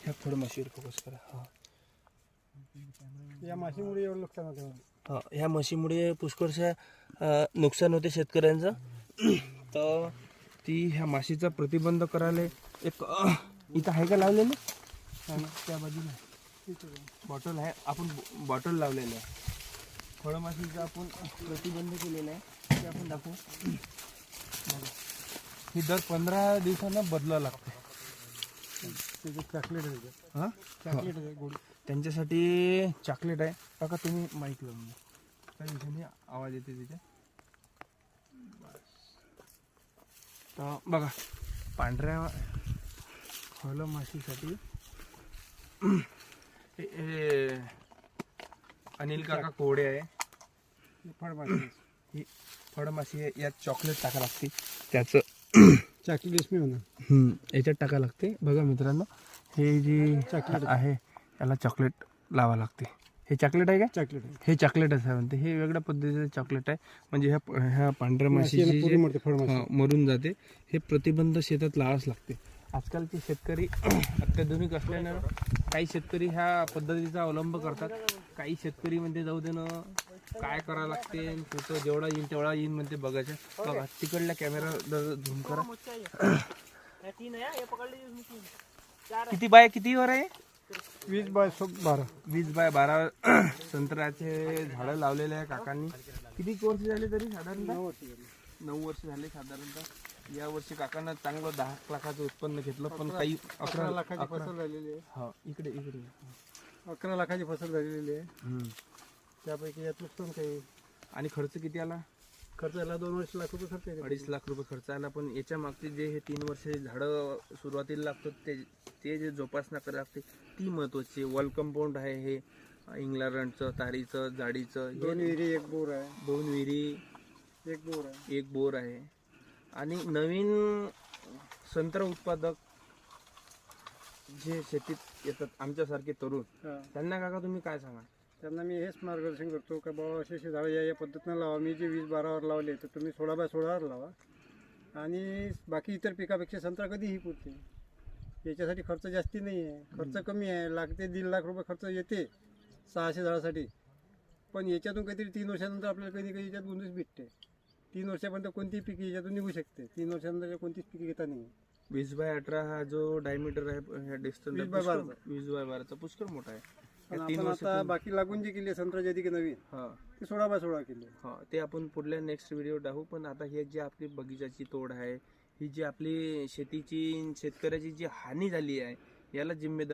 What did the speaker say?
ह्या फळमाशीवर फोकस करा. हा या माशीमुळे एवढं नुकसान होतं. हा, ह्या म्हशीमुळे पुष्कळशा नुकसान होते शेतकऱ्यांचं. तर ती ह्या माशीचा प्रतिबंध करायला एक इथं आहे का लावलेलं? त्या बाजूला बॉटल आहे, आपण बॉटल लावलेलं आहे. फळमाशीचा आपण प्रतिबंध केलेला आहे ते आपण दाखवू. ही दर 15 दिवसांना बदलावं लागतं. चॉकलेट आहे. हां, चॉकलेट आहे गोड. त्यांच्यासाठी चॉकलेट आहे. काका तुम्ही माईक लावून घ्या, त्या दिवसांनी आवाज येते तिथे. तर बघा, पांढऱ्या फळमाशीसाठी अनिल काका कोडे आहे. फळमाशी ही फळमाशी आहे, यात चॉकलेट टाका लागते. त्याचं चॉकलेट रेशमी म्हणा. याच्यात टाका लागते. बघा मित्रांनो, हे जे चॉकलेट आहे याला चॉकलेट लावा लागते. हे चॉकलेट आहे का? चॉकलेट आहे. हे चॉकलेटच आहे म्हणते. हे वेगळ्या पद्धतीचं चॉकलेट आहे. म्हणजे ह्या पांढऱ्या माशीची पूर्ण मरते फळमाशी. मरून जाते. हे प्रतिबंध शेतात लावाच लागते. आजकालचे शेतकरी अत्याधुनिक असल्यानं काही शेतकरी ह्या पद्धतीचा अवलंब करतात. काही शेतकरी म्हणते जाऊ दे ना, काय करावं लागते, कुठं जेवढा येईन तेवढा येईन म्हणते. बघायचं बघा, तिकडल्या कॅमेरा झूम करा. किती बाय किती वर आहे? 20/12. 20/12 संत्र्याचे झाडं लावलेले आहे काकांनी. किती वर्ष झाले तरी साधारणतः? 9 वर्ष झाले साधारणतः. या वर्षी काकांना चांगलं 10 लाखाचं उत्पन्न घेतलं, पण काही 11 लाखाची फसल झालेली आहे. हा इकडे इकडे 11 लाखाची फसल झालेली आहे. त्यापैकी यात नुकसान काही. आणि खर्च किती आला? खर्च याला 2 लाख रुपये खर्च आहे. 2.5 लाख रुपये खर्च आला. पण याच्या मागचे जे हे 3 वर्ष झाडं सुरुवातीला लागतात ते जे जोपासना करावी लागते ती महत्वाची. वॉल कंपाऊंड आहे, हे इंग्लंडचं, तारीचं, जाडीचं, 2 विहिरी 1 बोर आहे. 2 विहिरी 1 बोर आहे. 1 बोर आहे. आणि नवीन संत्र उत्पादक जे शेतीत येतात आमच्यासारखे तरुण, त्यांना काका तुम्ही काय सांगा? त्यांना मी हेच मार्गदर्शन करतो का बाबा असे झाडं या पद्धतीनं लावा. मी जे 20/12 वर लावले तर तुम्ही 16/16 वर लावा. आणि बाकी इतर पिकापेक्षा संत्रा कधीही पुरते. याच्यासाठी खर्च जास्ती नाही आहे, खर्च कमी आहे. 1 ते 1.5 लाख रुपये खर्च येते 600 झाडासाठी. पण याच्यातून काहीतरी 3 वर्षानंतर आपल्याला कधी याच्यात गुंतवणूक भेटते. 3 वर्षापर्यंत कोणतीही पिके याच्यातून निघू शकते. 3 वर्षानंतर कोणतीच पिके घेता नाही. 20/18 हा जो डायमीटर आहे डिस्टन्स 20/12चा पुष्कळ मोठा आहे. पण आपण आता बाकी लागून जे केले संत्रा की नवीन ते 16/16 केले. ते आपण पुढल्या नेक्स्ट व्हिडिओ टाकू. पण आता हे जी आपली बगीचाची तोड आहे, ही जी आपली शेतीची शेतकऱ्याची जी हानी झाली आहे, याला जिम्मेदार